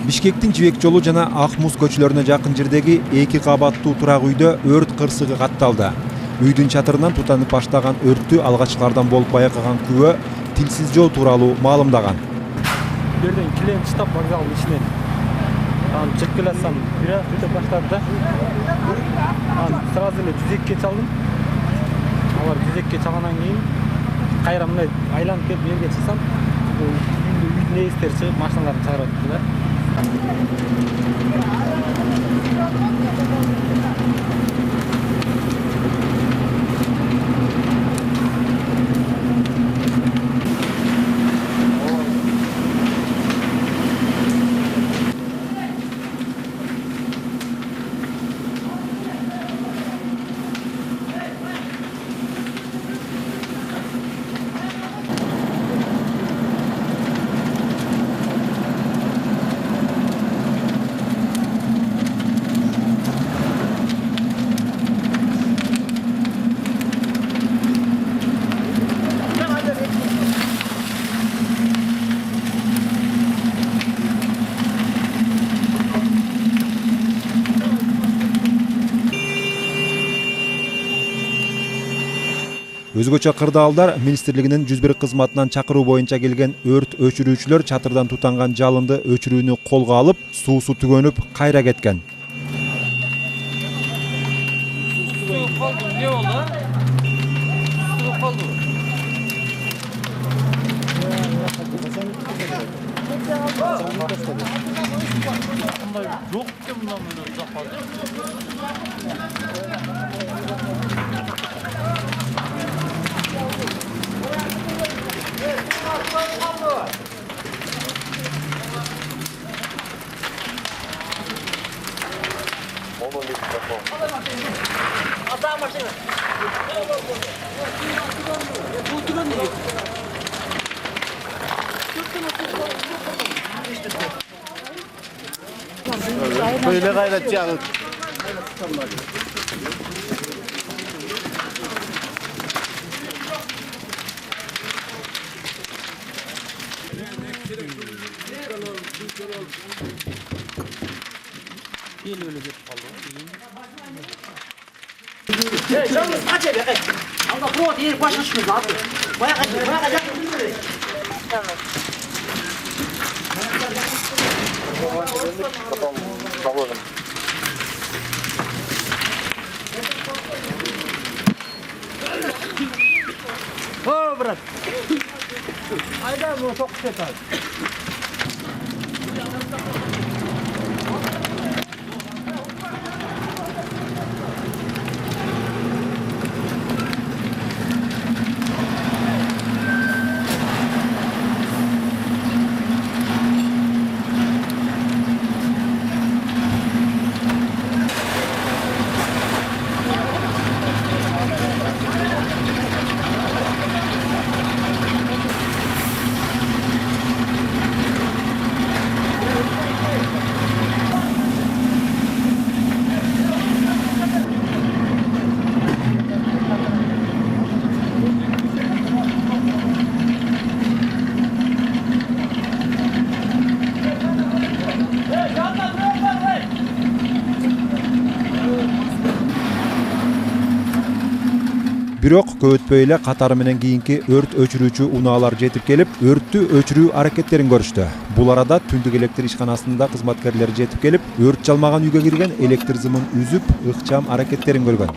Бишкектин Жибек жолу жана Ак Муз көчөлөрүнө жакын жердеги 2 кабаттуу турак үйдө өрт кырсыгы катталды. Үйдүн чатырынан тутанып баштаган өрттү алгачкылардан болуп байкаган күбө тилсиз жол тууралуу маалымдаган. Берден килем штаб вокзалдын ичинен чыгып келатсам, бирок өтө баштады да. Сразу эле жүзекке чалдым. Алар жүзекке чалгандан кийин кайра мындай айланып келип жерге чыксам, үйдүн ээстери чыгып машиналарын чыгарып атты да. Өзгөчө кырдаалдар министрлигинин 101 кызматынан чакыруу боюнча келген өрт өчүрүүчүлөр чатырдан тутанган жалынды өчүрүүнү колго алып, суусу түгөнүп кайра кеткен. Böyle gayret canım. Yalnız kaç eve kaç. Ama bu değil başka şey ne yapıyor? Baya kaç. О, брат. Айда bu çok kötü. Бирок көп өтпөй эле катары менен кийинки өрт өчүрүүчү унаалар жетип келип, өрттү өчүрүү аракеттерин көрүштү. Бул арада түндүк электр ишканасында кызматкерлер жетип келип, өрт жалмаган үйгө кирген электр зымын үзүп, ыкчам аракеттерин көргөн.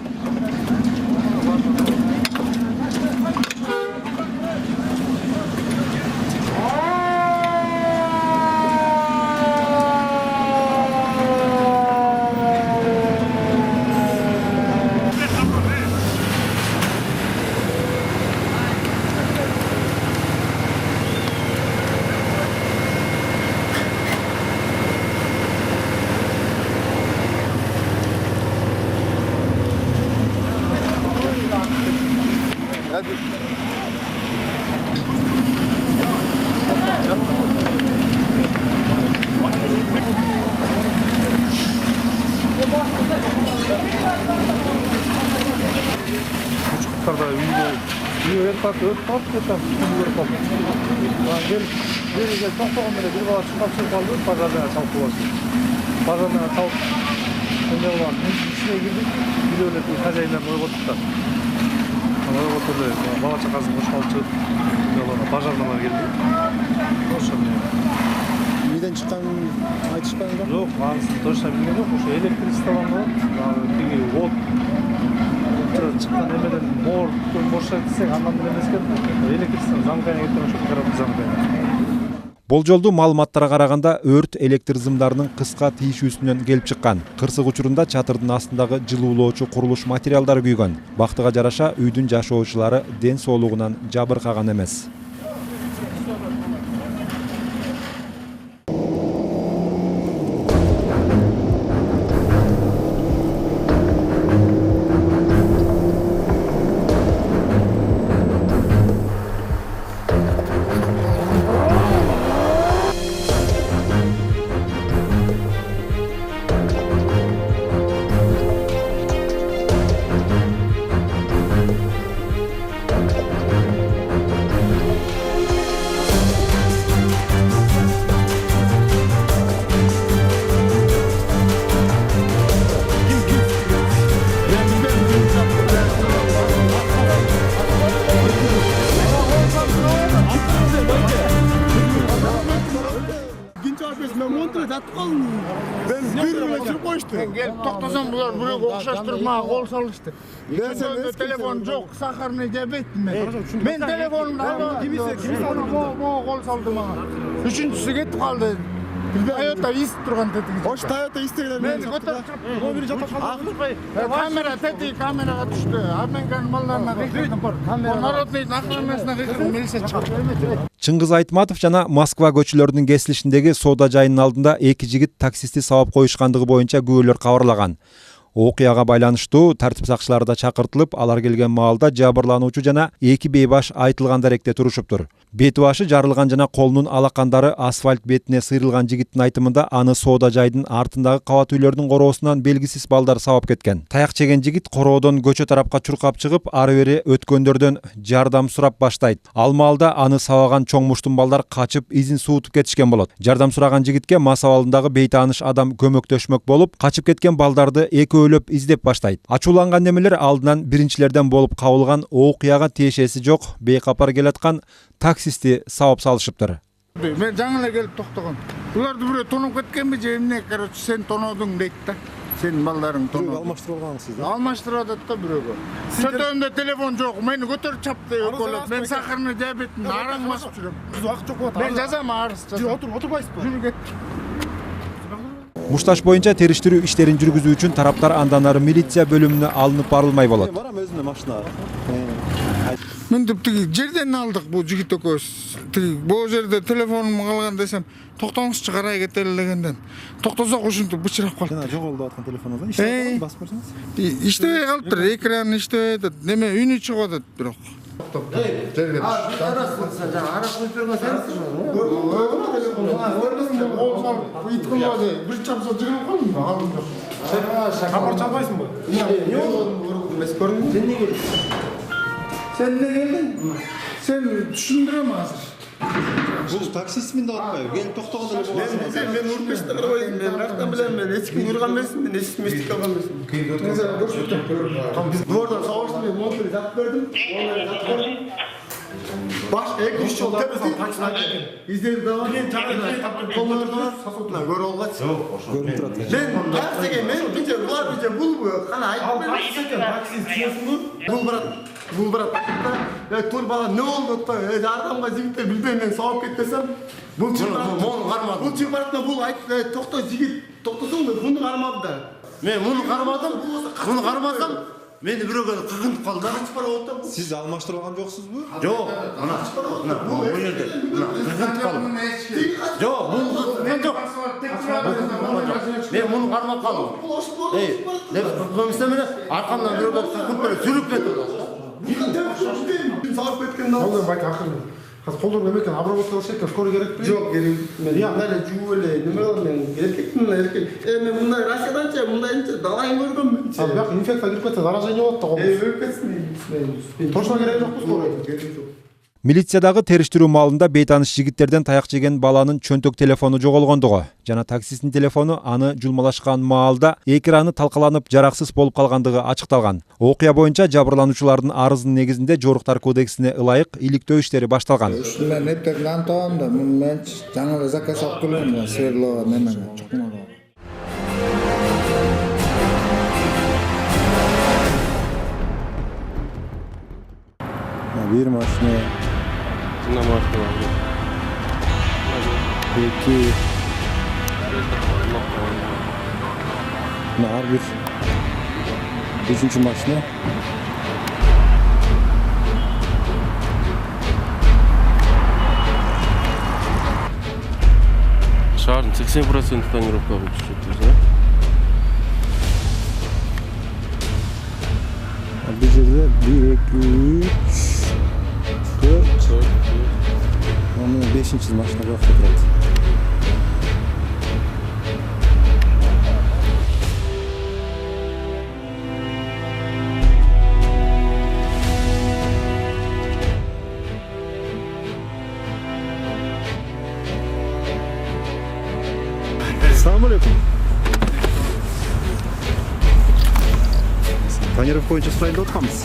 Çocuklar da iyi. İyi öğretmen, öğretmen, öğretmen. Gel, to'xtagan meni bir bala chiqib qoldi, bozordan chaqib qo'yasiz. Bozordan chaqib qanday bo'ladi? Ishga kirdik, birovlar hajaylar qo'yib o'tirdi. Qo'yib o'tirdi. Bala chaqasini qo'shib chiqib, bozordan keldi. O'shani. Neden çıkan aytışpadыңдар? Жоқ, маңызын точно білген жоқ. Ошо электричестводан тиги от чыккан эмеден мордон бошойт десек, андан деле эмес экен. Электричестводан замкая кеткен ошо карап замкая. Болжолдуу маалыматтарга караганда өрт электр зымдарынын кыска тийишүүсүнөн келип чыккан. Кырсык учурунда чатырдын астындагы жылуулоочу курулуш материалдары күйгөн. Бактыга жараша үйдүн жашоочулары ден соолугунан жабыркаган эмес. Ben bir bile sürüp koştum. Gelip toktasam bular buraya okşaştırma kol salıştı. İçimde telefon yok, sakarını debettim ben. Ben telefonumda kimisi ona kol saldı bana. Üçüncüsü gitti kaldı. Toyota isip turgan tetik. Hoş Toyota istegiler Ben götürüp o biri jatak kaldı. Kamera tetik kameraga düştü. Amerikan mallarına kıydım. Народный охранасына кыйкырып милиция чыгып. Чыңгыз Айтматов жана Москва көчөлөрүнүн кесилишиндеги соода жайынын алдында эки жигит таксисти сабап коюшкандыгы боюнча күбөлөр кабарлаган. Окуяга байланыштуу тартип сакчылары да чакыртылып, алар келген маалда жабырлануучу жана эки бейбаш айтылган даректе турушуптур. Бети башы жарылган жана колунун алакандары асфальт бетине сыйрылган жигиттин айтымында аны соода жайдын артындагы кабат үйлөрдүн короосунан белгисиз балдар сабап кеткен. Таяк жеген жигит короодон көчө тарапка чуркап чыгып, ары бери өткөндөрдөн жардам сурап баштайт. Ал маалда аны сабаган чоң муштун балдар качып, изин суутуп кетишкен болот. Жардам сураган жигитке мас абалындагы бейтааныш адам көмөктөшмөк болуп, качып кеткен балдарды экөөлөп издеп баштайт. Ачууланган немелер алдынан биринчилерден болуп кабылган, окуяга тиешеси жок, бейкапар келаткан таксисти сабап салышыптыр. Мен жаңы эле келип токтогон. Буларды бирөө тонуп кеткенби же эмне? Короче, сен тоноодуң дейт да. Сенин балдарың тоноо. Almıştırıp algansız da. Алмаштырып атат да бирөөгө. Чөтөмдө телефон жок. Мени көтөрүп чапты экөөлөп. Мен сакырны жабеттим. Арам басып жүрөм. Biz vaqt çok var. Мен жазам арыз. Oturbaysız mı? Жүрүп кет. Мушташ боюнча териштирүү иштерин жүргүзүү үчүн тараптар андан ары милиция бөлүмүнө алынып барылмай болот. Var ama özünde maşına. Мен деп тиги жерден алдык бул жигит экөөбүз. Тиги бул жерде телефонум калган десем, токтоңузчу карай кетели дегенден. Токтосок ушинтип бычырап калды. Жана жок болуп аткан телефонуңузда иштеп басып көрсөңүз. Иштебей калыптыр, экран иштебей атат. Неме үнү чыгып атат бирок. Жерге bir çapsa cırgın kalın mı? Alın yok. Kapar çalmayısın mı? Sen ne geldin? Sen düşündürem hazır. Bu taksi ismini de atmayın. Gelip toktağında ne bolasın? Ben Urkuş'ta koyayım. Ben raktan bilen ben. Hiç kim vurgan bilsin. Ben hiç mistik kalgan bilsin. Mesela görüştük. Biz oradan savaştım. Ben montunu zat verdim. Onları zat verdim. Baş ek iş yol temizlik. İzleri devam edin. Kollarına sasotuna göre olgaç. Ben taksiye men bize ular bize bul bu. Kana ayıp. Bul barat. Ya tur bana ne oldu da? Adamga jigitler bilbeymen sağıp ketesem. Bul çıkmaratma bul ayıp. Tokta jigit. Toktasın da bunu karamadı da. Men bunu karamadım. Bunu karamasam meni biröөгө кыгынып калды. Siz almaştırып алган жоксуз бу? Жок, ана бул жерде кыгынып калдым. Жок, бул мен жок. Мен муну кармап калдым. Деп көмүстө менен аркамдан biröөгө кыгынып сүрүп кетти. Sağıp ketken daha. Oğlum bak akıllı. Kız koldur demekken abravatla olsaydı skor gerek mi? Yok gerek. Ben bunları cüvele, nime var ben erkek mi erkek? Ben bunları Rusya'dan çek, bunları ince dalayın gördüm ben. Abi bak infekta girip ketse zarazan yok da. Ölpetsin. Точно gerek yok bu skoru. Gerek yok. Милициядагы териштирүү маалында бейтаныш жигиттерден таяк жеген баланын чөнтөк телефону жоголгондугу жана таксисттин телефону аны жулмалашкан маалда экраны талкаланып жараксыз болуп калгандыгы ачыкталган. Окуя боюнча жабырлануучулардын арызынын негизинде Жоруктар кодексине ылайык иликтөө иштери башталган. Мен эптеп антоам да, мен жаңы заказ алып келем, сверлоо немеге чукмага. Bir машина, эки, ар бир үчүнчү машина. Шаардын 80% тонировка болуп чыгат. Бул жерде 1, 2, 3, 4, 5-чи машина бар турат. Assalomu alaykum. Tonirovka boyunca surayında oturmamız.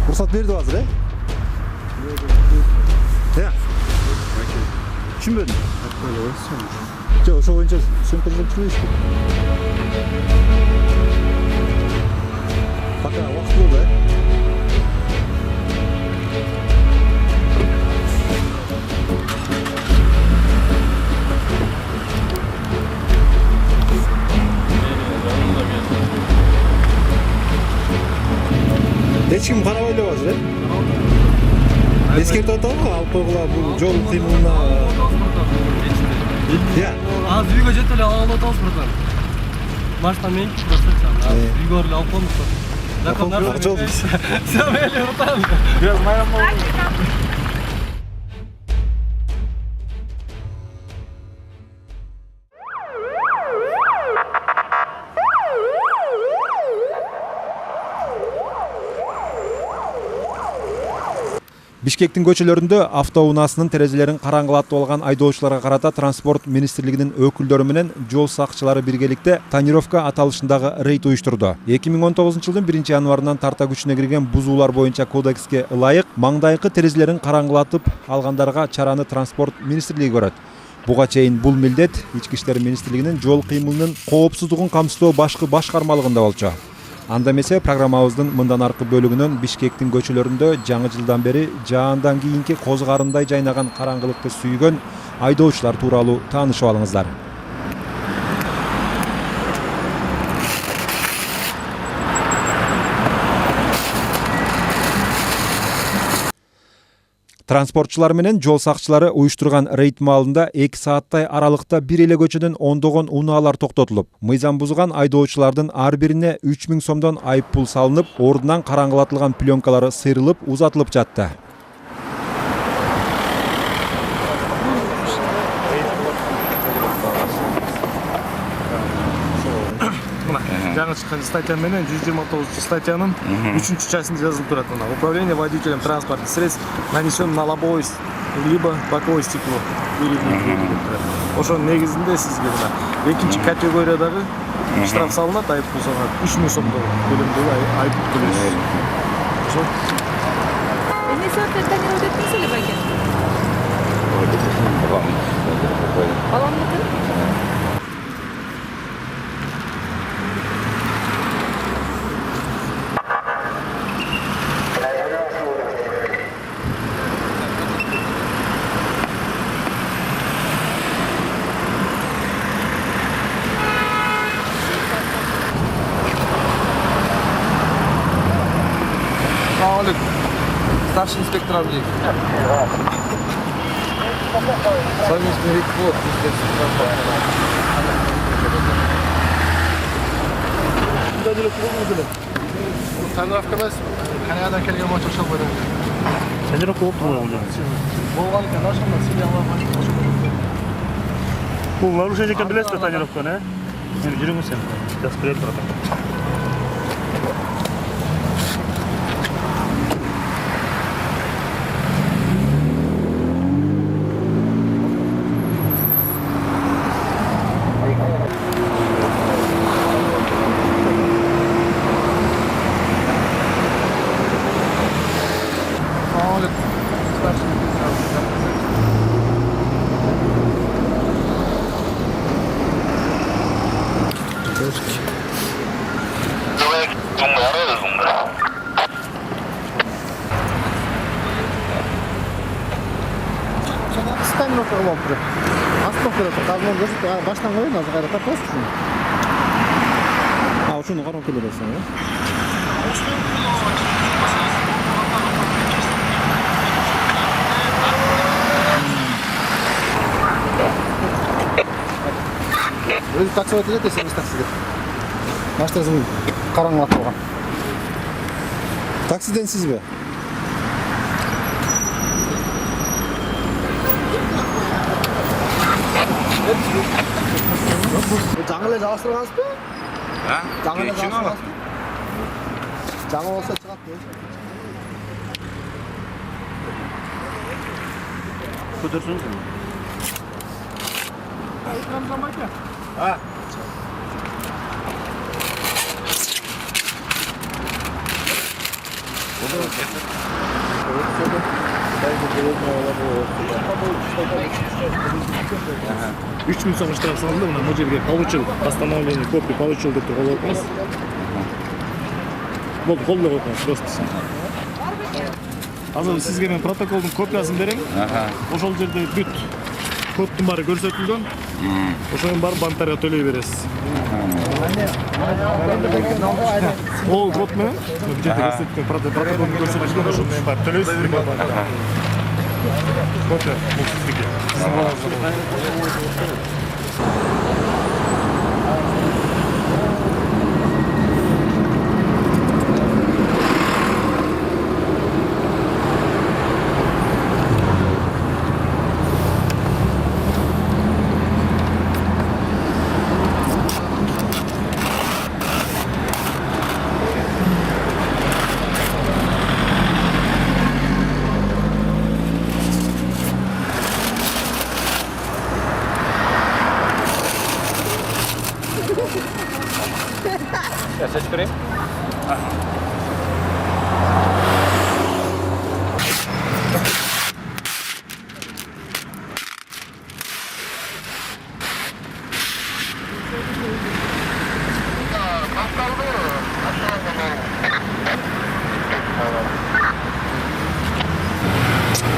Ruhsat verdi hazır, he? Ya. Kim verdi? Böyle olsun. Yok, şu boyunca sönkürüp duruyor işte. Bak ya, vakit oldu, he? Hiç kim karabayla var ya? Eskert otağı mı? Alkoğla bu yol kıymına... Ya. Az үйгө жетип эле ала атабыз братан. Машина меники просто там. Үйгө эле алып коебуз. Закондар. Жол. Всё, мели братан. Biraz майрам болду. Бишкектин көчөлөрүндө автоунаасынын терезелерин караңгылатып алган айдоочуларга карата транспорт министрлигинин өкүлдөрү менен жол сакчылары биргеликте тонировка аталышындагы рейд уюштурду. 2019-жылдын 1-январынан тарта күчүнө кирген бузуулар боюнча кодекске ылайык маңдайкы терезелерин караңгылатып алгандарга чараны транспорт министрлиги көрөт. Буга чейин бул милдет Ички иштер министрлигинин жол кыймылынын коопсуздугун камсыздоо башкы башкармалыгында болчу. Анда эмесе программабыздын мындан аркы бөлүгүнөн Бишкектин көчөлөрүндө жаңы жылдан бери жаандан кийинки коз карындай жайнаган караңгылыкты сүйгөн айдоочулар тууралуу таанышып алыңыздар. Транспортчулар менен жол сакчылары уюштурган рейд маалында 2 сааттай аралыкта бир эле көчөдөн ондогон унаалар токтотулуп, мыйзам бузган айдоочулардын ар бирине 3000 сомдон айып пул салынып, ордунан караңгылатылган пленкалары сыйрылып, узатылып жатты. Жаңы чыккан статья менен 129 статьянын 3-частында жазылып турат. Управление водителем транспортных средств нанесен на лобовое либо боковое стекло. Ошонун негизинде сизге мына экинчи категориядагы штраф салынат, айып пул салынат. 3000 сомдон көлөмдөгү айып төлөйсүз. Ошо. Эмне себептен тонировать этпейсиз эле байке? Баламдыкы? Старший инспектор Авдеев. Совместный рекорд. Тонировка эмес. Канададан келген мотор шал бойдон. Тонировка болуп турган. Болгон экен, ошондон сине алам. Бул нарушение экен билесиз да тонировканы, э? Жүрүңүз сен. Жазып берет турат. тонировка болуп туруп. Остановка деп казмон көрсөтүп, баштан коюн, азыр кайра тартасыз ушуну. Ушуну карап келе берсең, э? Өзү таксовать этет, эсебиз таксиде. Машинасынын караңгылап калган. Таксиден сизби? Жаңы эле жабыштыргансызбы? Жаңы эле жабыштыргансызбы? Жаңы болсо чыгат дейт. Көтөрсөңүз. Үч миң сом штраф салынды, мына бул жерге получил, постановление, копия получил деп коло коюңуз. Болду, колдо коюңуз, просто. Азыр сизге мен протоколдун копиясын берем. Ошол жерде бүт коддун баары көрсөтүлгөн. Ошонун баарын банктарга төлөй бересиз. Ол код менен бул жерде көрсөтүлгөн протоколдун көрсөтүлгөн ошол менен баары төлөйсүз. Копия бул сиздики. Сиздин балаңызга. Seç vereyim.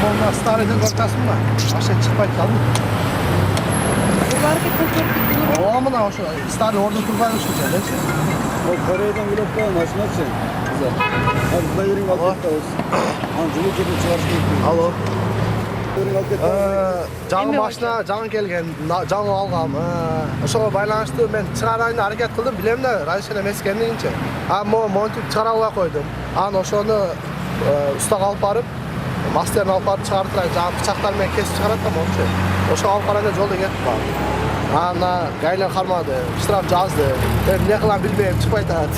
Onlar starıdan korkarsın mı? Aşağı çıkmayı kaldı. Bunlar da çok O ama da şu starı orada kurbanmış güzel. O Kore'den bile koyan aşına sen. Güzel. Hadi bayırın altında olsun. Ancılık gibi çalışmayı. Alo. Bayırın altında. Жаңы машина, жаңы келген, жаңы алгам. Ошого байланыштуу мен чыгарайын аракет кылдым, билем да, раньше эмес экенинчи. Монтип чыгара албай койдум. Анан ошону устага алып барып, мастерин алып барып чыгартырайын, жаңы бычактар менен кесип чыгарат да мончу. Ошо алып барганда жолдо кетип калдым. Ана гайлер кармады, штраф жазды. Эмне кылам билбейм, чыкпай атат.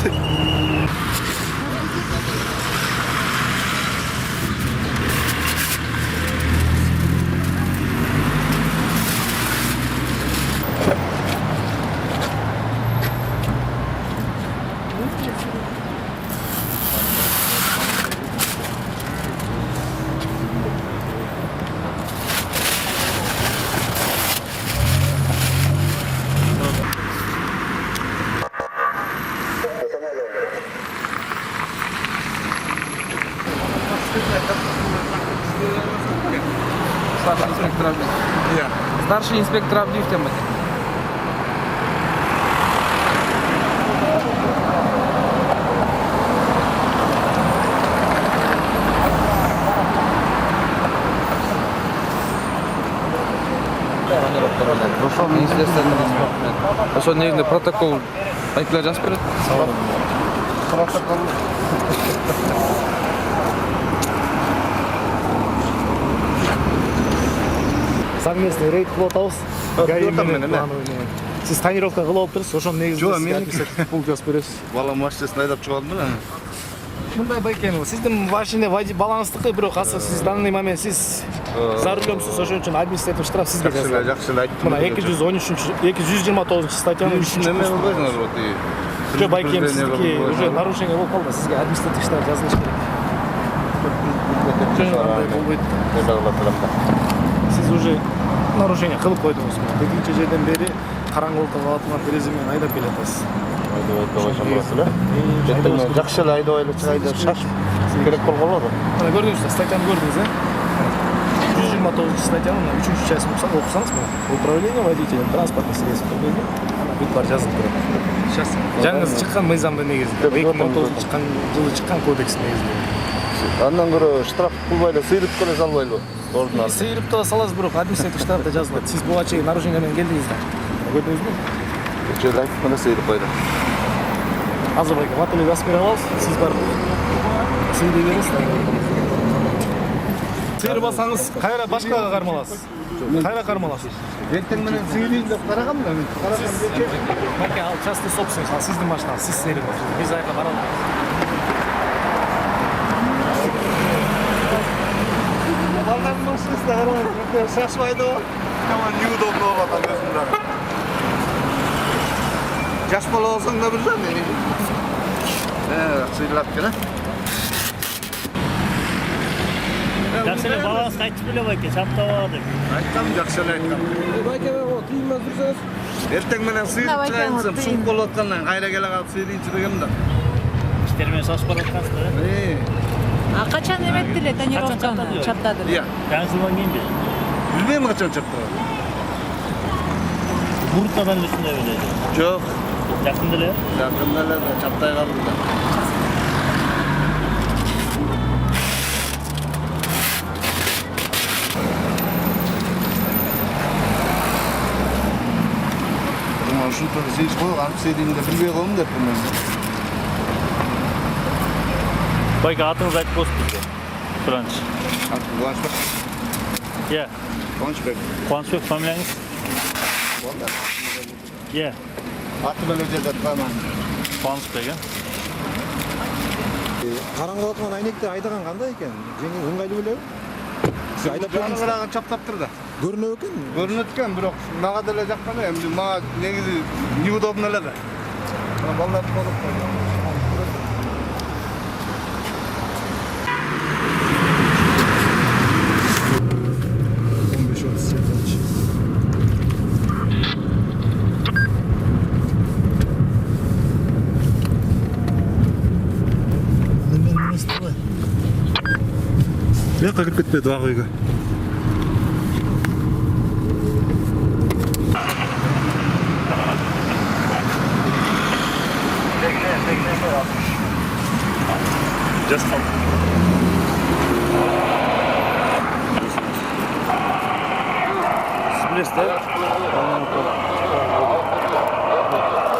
Старший инспектор Авдеев. Старший инспектор Авдеев тема. Министерственный департамент. Ошол негизинде протокол айыпталар жазып берет. Протокол. Совместный рейд кылып атабыз. ГАИ менен плановый. Сиз тонировка кылып алып турсуз, ошонун негизинде сизге административдик пул жазып беребиз. Бала машинасын айдап чыгардым да. Мындай байкен, сиздин машина балаңыздыкы, бирок азыр сиз данный момент сиз за рулёмсуз, ошон үчүн административдик штраф сизге жазылат. Жакшы айттым. Мына 229 статьянын 3-чү Неме болбойсуңар вот и. Уже байкен сиздики уже нарушение болуп калды, сизге административдик штраф жазылыш керек. Сиз уже нарушение кылып койдуңуз. Экинчи жерден бери караңгылыкта калатыган терезе менен айдап келатасыз. Жакшы эле айдап эле чыгайды, шашып керек болгон болду. Мына көрдүңүз, статьяны көрдүңүз, 29 статья, 3-cü часть оқысаңыз, управление водителем транспортных средств бүт бар жазылып тұрады. Сейчас жаңыз шыққан мыйзамды негізінде, 2019 жылы шыққан кодекс негізінде. Андан көрө штраф кылбайлы, сыйрып келе салбайлы. Ордун Сыйрып та саласыз, бирок административ штрафта жазылат. Сиз буга чейин нарушение менен келдиңиз да. Көрдүңүзбү? Жер айтып мына сыйрып койду. Азыр байке ватылы аспиралабыз, сиз барып сыйрый бересиз. Сыйрбасаңыз кайра башкага кармаласыз. Кайра кармаласыз. Эртең менен сыйрыйын деп караганмын мен. Марке ал частный собственник, ал сиздин машинаңыз, сиз сыйрыңыз. Биз айга бара албайбыз. Балдардын машинасына карабай, шашпайды го. Жаман неудобно болуп атат өзүмдө. Жаш бала болсоң да бир жан. Сыйлап келе. Жакшы эле балаңыз кайтып эле байке, чаптабаа деп. Айткам, жакшы эле айткам. Байке го тиймез турсаңыз. Эртең менен сыйрып чыгайынсам, суп болуп аткандан кайра келе калып сыйрыйынчы дегем да. Иштермен сашып бараткансыздар, А качан эметтир эле тонировканы чаптадыр? Иә. жаңы жылдан кийинби? Билбейм качан чаптырат. Муртадан эле ушундай беледи. Жок, Жакында эле. жакында эле чаптай калдым да. Ушунтип сыйыш койгон, сыйрыйын деп билбей койдум деп мен. Байке атыңызды айтып коесуз бизге. Кубаныч. Кубанычбек. Иә. Кубанычбек. Кубанычбек фамилияңыз? Иә. Аты менен жерде турам. Кубанычбек, э? Караңгы аткан айнекти айдаган кандай экен? Жеңил ыңгайлуу белеби? Сиз айдап Жанагы көрдүңүз? чаптаптыр да. Көрүнөт экен. Көрүнөт экен, бирок мага деле жаккан эмне, мага негизи неудобно эле да. Балдар болуп койду. Бияка кирип кетпеди ак үйгө. Just come. Билесиз да?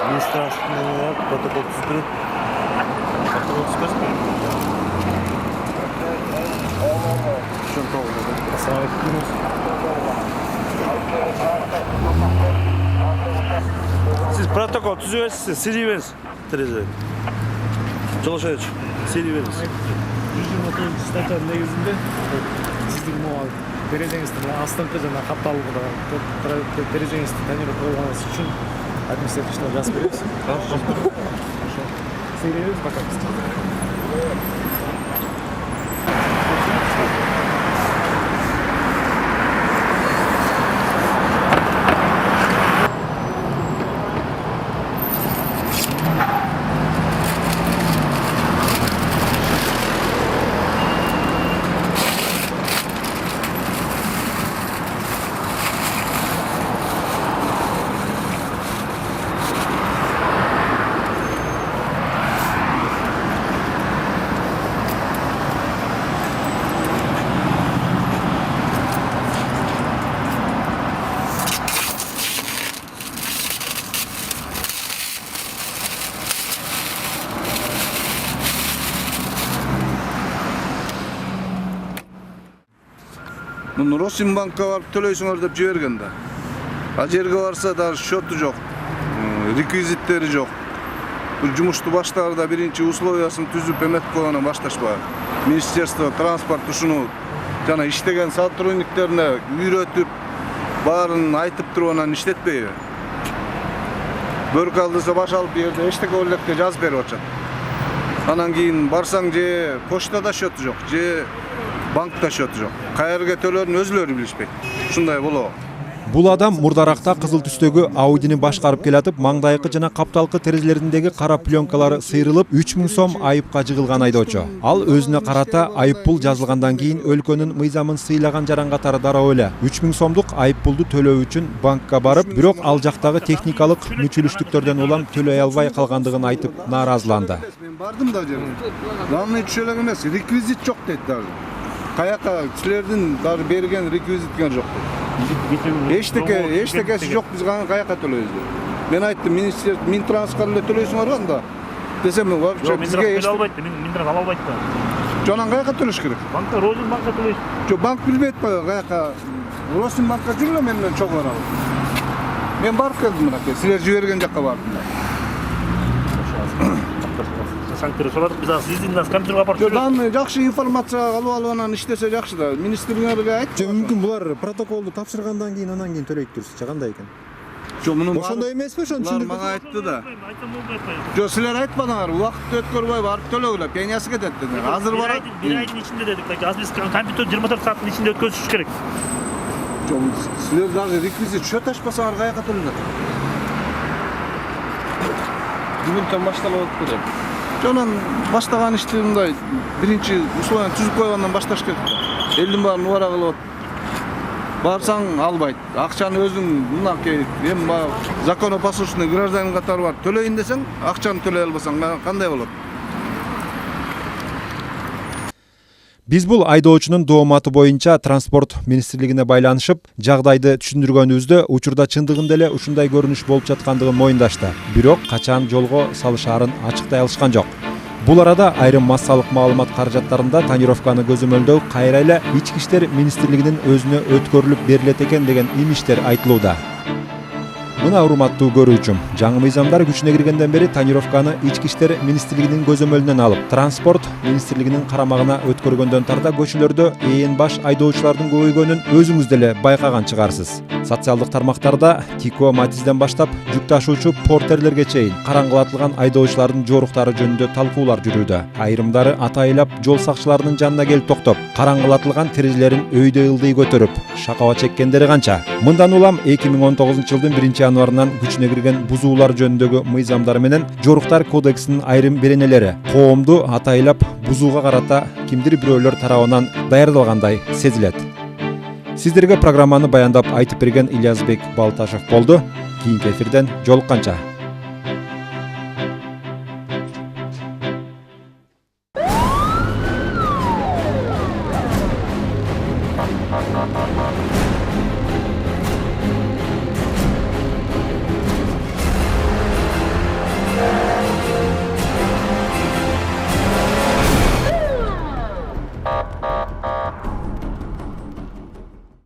Администрациялар протокол түзүп Протокол түзбөсүн. Siz protokol tüzüyorsunuz, seri veriniz. Tereze. Çalışıyor. Seri veriniz. 129 статья негизинде сиздин могу терезеңизди астыңкы жана капталыгында терезеңизди тонировать кылганыңыз үчүн административный штраф жазып беребиз. Сыйрайбыз пока. Муну Росимбанкка барып төлөйсүңөр деп жиберген да. А жерге барса да счету жок, реквизиттери жок. Бул жумушту баштаарда биринчи условиясын түзүп эметип койгонун башташпайбы. Министерство транспорт ушуну жана иштеген сотрудниктерине үйрөтүп, баарын айтып туруп анан иштетпейби. Бөрк алдыса баш алып жерде эчтеке болуп электе жазып берип атышат. Анан кийин барсаң же почтада счету жок, же банкта счету жок. Каерге төлөрүн өзүлөрү билишпейт. Ушундай болобу? Бул адам мурдаракта кызыл түстөгү Audini башкарып келатып, маңдайкы жана капталкы терезелериндеги кара пленкалары сыйрылып, 3000 сом айыпка жыгылган айдоочу. Ал өзүнө карата айыппул жазылгандан кийин өлкөнүн мыйзамын сыйлаган жаран катары дароо эле 3000 сомдук айыппулду төлөө үчүн банкка барып, бирок ал жактагы техникалык мүчүлүштүктөрдөн улам төлөй албай калгандыгын айтып нааразыланды. Мен бардым да жерге. Данный түшө элек эмес, реквизит жок дейт дагы. Каяка силердин дагы берген реквизиттер жок. Эчтекеси жок, биз каяка төлөйбүз. Мен айттым, министрлик Минтрансқа төлөйсүңөр го анда. Десем, вообще бизге эч албайт, Минтранс ала албайт да. Жонан каяка төлөш керек? Банкта Розен банкка төлөйсүз. Жок, банк билбейт го, каяка. Розен банкка жүргүлө мен менен чогулар алып. Мен барып келдим мына, силер жиберген жакка бардым. Жок, жакшы информация алып анан иштесе жакшы да. Министрликке айтты. Мүмкүн булар протоколду тапшыргандан кийин анан кийин төлөйт турсузчу, кандай экен? Жок, мунун ошондой эмеспи, ошону түшүндүк. Мага айтты да. Жок, силер айтпадыңар, убакытты өткөрбөй барып төлөгүлө, пениясы кетет дедиңер. Азыр барат. Bir ayın içinde dedik. Azыр biz kompьютер 24 saatin içinde ötközүш керек. Жок, силер дагы реквизит счет ачпасаңар каяка төлөнөт? Бүгүнтөн башталып атты деп. Жонан баштаган ишти мындай биринчи условия түзүп койгондон башташ керек да. Элдин баарын убара кылып барсаң албайт. Акчаны өзүң мынакей эми законопослушный гражданин катары бар. Төлөйүн десең, акчаны төлөй албасаң кандай болот? Биз бул айдоочунун дооматы боюнча транспорт министрлигине байланышып, жагдайды түшүндүргөнүбүздө учурда чындыгында эле ушундай көрүнүш болуп жаткандыгын моюндашты. Бирок качан жолго салышаарын ачыктай алышкан жок. Бул арада айрым массалык маалымат каражаттарында тонировканы көзөмөлдөө кайра эле Ички иштер министрлигинин өзүнө өткөрүлүп берилет экен деген имиштер айтылууда. Мына урматтуу көрүүчүм, жаңы мыйзамдар күчүнө киргенден бери тонировканы Ички иштер министрлигинин көзөмөлүнөн алып, транспорт министрлигинин карамагына өткөргөндөн тарда көчөлөрдө ээн баш айдоочулардын көбөйгөнүн өзүңүз деле байкаган чыгарсыз. Социалдык тармактарда Тико Матизден баштап жүк ташуучу портерлерге чейин караңгылатылган айдоочулардын жоруктары жөнүндө талкуулар жүрүүдө. Айрымдары атайылап жол сакчыларынын жанына келип токтоп, караңгылатылган терезелерин өйдөй ылдый көтөрүп, шакаба чеккендери канча. Мындан улам 2019-жылдын 1-январынан күчүнө кирген бузуулар жөнүндөгү мыйзамдар менен Жоруктар кодексинин айрым беренелери коомду атайылап бузууга карата кимдир бирөөлөр тарабынан даярдалгандай сезилет. Сиздерге программаны баяндап айтып берген Ильязбек Балташев болду. Кийинки эфирден жолукканча.